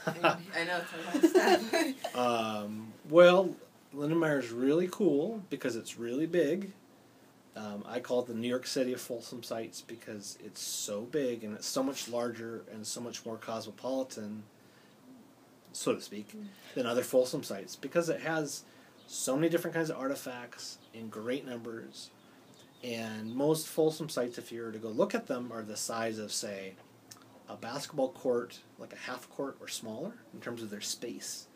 I know it's a lot of stuff. Well, Lindenmeier is really cool because it's really big. I call it the New York City of Folsom sites because it's so big and it's so much larger and so much more cosmopolitan, so to speak, than other Folsom sites because it has so many different kinds of artifacts in great numbers. And most Folsom sites, if you were to go look at them, are the size of, say, a basketball court, like a half court or smaller in terms of their space.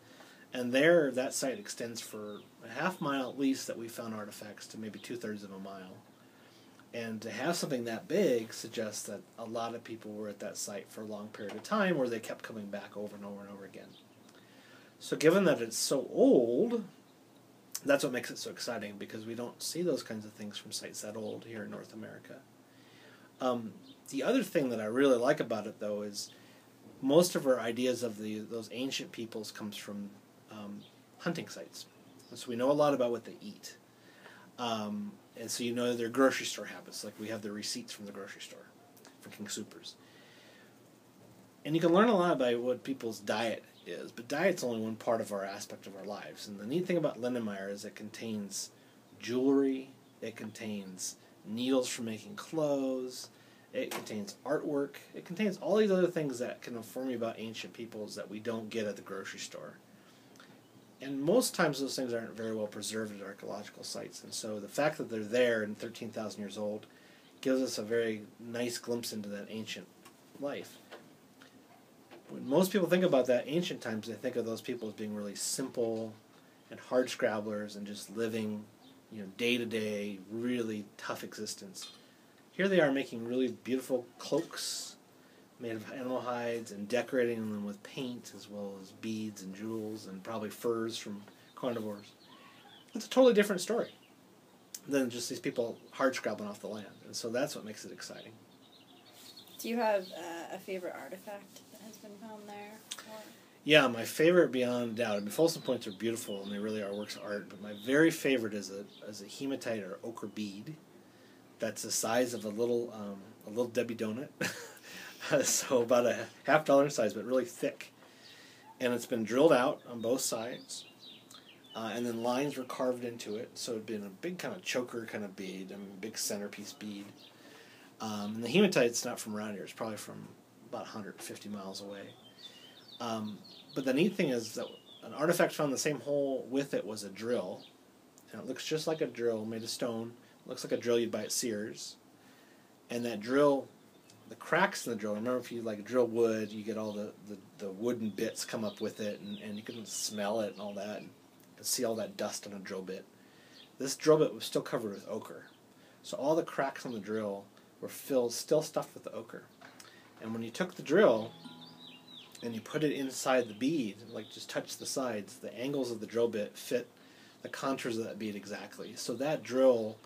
And there, that site extends for a half mile at least that we found artifacts to maybe 2/3 of a mile. And to have something that big suggests that a lot of people were at that site for a long period of time where they kept coming back over and over and over again. So given that it's so old, that's what makes it so exciting because we don't see those kinds of things from sites that old here in North America. The other thing that I really like about it, though, is most of our ideas of those ancient peoples comes from hunting sites. And so we know a lot about what they eat. And so you know their grocery store habits, like we have the receipts from the grocery store for King Soopers. And you can learn a lot about what people's diet is, but diet's only one part of our aspect of our lives. And the neat thing about Lindenmeier is it contains jewelry, it contains needles for making clothes, it contains artwork, it contains all these other things that can inform you about ancient peoples that we don't get at the grocery store. And most times those things aren't very well preserved at archaeological sites, and so the fact that they're there and 13,000 years old gives us a very nice glimpse into that ancient life. When most people think about that ancient times, they think of those people as being really simple and hard scrabblers and just living, day-to-day, really tough existence. Here they are making really beautiful cloaks made of animal hides and decorating them with paint as well as beads and jewels and probably furs from carnivores. It's a totally different story than just these people hard scrabbling off the land. And so that's what makes it exciting. Do you have a favorite artifact that has been found there? Or? Yeah, my favorite beyond doubt. I mean, Folsom Points are beautiful and they really are works of art, but my very favorite is a hematite or ochre bead that's the size of a little Debbie donut. So about a $50 in size, but really thick. And it's been drilled out on both sides. And then lines were carved into it. So it'd been a big kind of choker kind of bead, big centerpiece bead. And the hematite's not from around here. It's probably from about 150 miles away. But the neat thing is that an artifact found in the same hole with it was a drill. And it looks just like a drill made of stone. It looks like a drill you'd buy at Sears. And that drill, the cracks in the drill, remember if you drill wood, you get all the wooden bits come up with it, and you can smell it and all that, and see all that dust on a drill bit. This drill bit was still covered with ochre. So all the cracks on the drill were still stuffed with the ochre. And when you took the drill and you put it inside the bead, just touch the sides, the angles of the drill bit fit the contours of that bead exactly. So that drill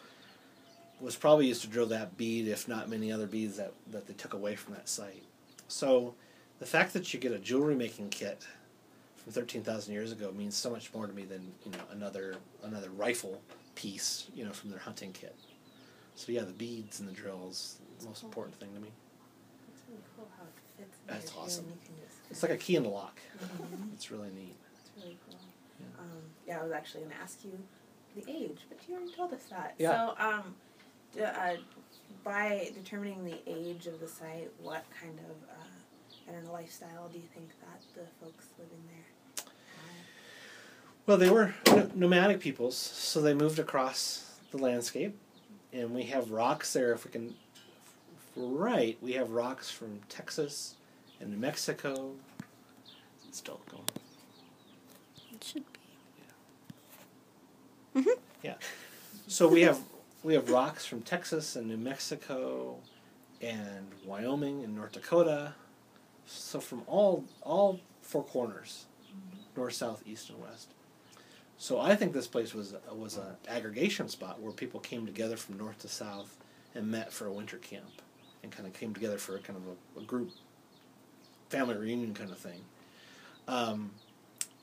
was probably used to drill that bead, if not many other beads that they took away from that site. So the fact that you get a jewelry making kit from 13,000 years ago means so much more to me than another rifle piece from their hunting kit. So yeah, the beads and the drills the most important thing to me. It's really cool how it fits. That's awesome. You can just It's like a key in the lock. Mm-hmm. It's really neat. It's really cool. Yeah, I was actually going to ask you the age, but you already told us that. Yeah. So, by determining the age of the site, what kind of lifestyle do you think that the folks living there had? Well, they were nomadic peoples, so they moved across the landscape, and we have rocks there. If we're right, we have rocks from Texas and New Mexico. It's still going. It should be. Yeah. Mm-hmm. Yeah. So we have rocks from Texas and New Mexico and Wyoming and North Dakota. So from all four corners, north, south, east, and west. So I think this place was an aggregation spot where people came together from north to south and met for a winter camp and kind of came together for a kind of a group family reunion kind of thing.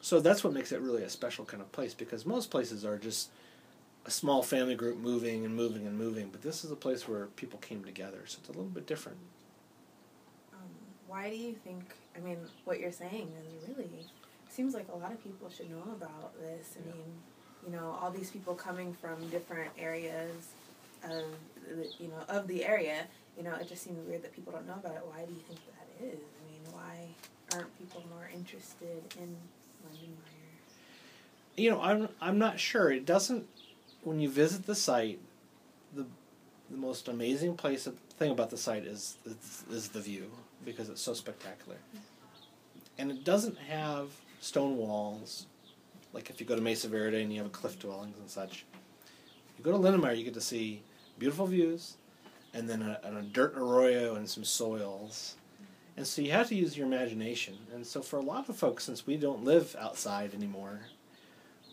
So that's what makes it really a special kind of place, because most places are just a small family group moving and moving and moving, but this is a place where people came together, so it's a little bit different. why do you think, I mean, what you're saying is really, seems like a lot of people should know about this. I mean, you know, all these people coming from different areas of, you know, of the area, you know, it just seems weird that people don't know about it. Why do you think that is? I mean, why aren't people more interested in Lindenmeier? You know, I'm not sure. It doesn't, when you visit the site, the most amazing thing about the site is the view, because it's so spectacular. And it doesn't have stone walls, like if you go to Mesa Verde and you have cliff dwellings and such. You go to Lindenmeier, you get to see beautiful views, and then a dirt arroyo and some soils. And so you have to use your imagination. And so for a lot of folks, since we don't live outside anymore,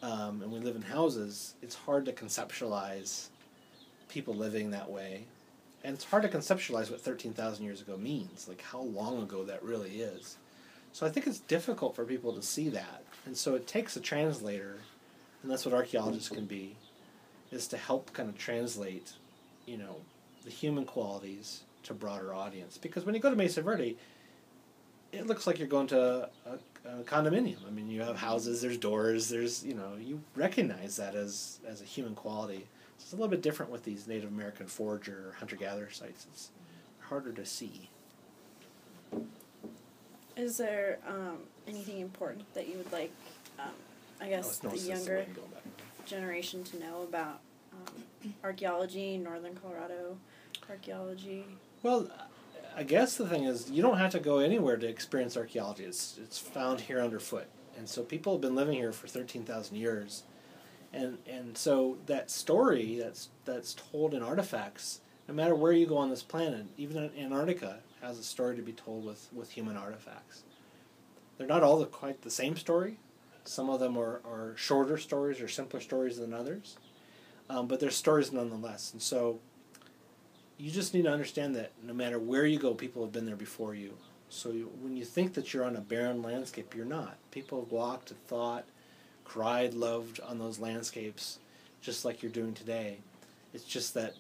and we live in houses, it's hard to conceptualize people living that way. And it's hard to conceptualize what 13,000 years ago means, like how long ago that really is. So I think it's difficult for people to see that. And so it takes a translator, and that's what archaeologists can be, is to help kind of translate, you know, the human qualities to a broader audience. Because when you go to Mesa Verde, it looks like you're going to a condominium. I mean, you have houses, there's doors, there's, you know, you recognize that as a human quality. It's a little bit different with these Native American forager or hunter-gatherer sites. It's harder to see. Is there anything important that you would like, I guess, the younger generation to know about archaeology, northern Colorado archaeology? Well, I guess the thing is, you don't have to go anywhere to experience archaeology. It's found here underfoot. And so people have been living here for 13,000 years. And so that story that's told in artifacts, no matter where you go on this planet, even Antarctica has a story to be told with human artifacts. They're not all quite the same story. Some of them are shorter stories or simpler stories than others. But they're stories nonetheless. And so you just need to understand that no matter where you go, people have been there before you. So when you think that you're on a barren landscape, you're not. People have walked and thought, cried, loved on those landscapes, just like you're doing today. It's just that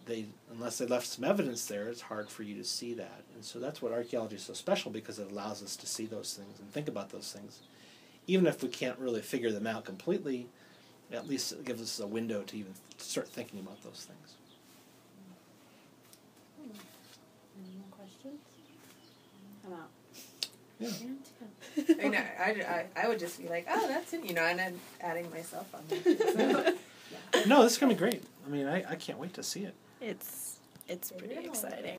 unless they left some evidence there, it's hard for you to see that. And so that's what archaeology is so special, because it allows us to see those things and think about those things. Even if we can't really figure them out completely, at least it gives us a window to even start thinking about those things. Any more questions? I'm out. Yeah. I know, I would just be like, oh, that's it, you know, and then adding myself on there. So, yeah. No, this is going to be great. I mean, I can't wait to see it. It's pretty exciting.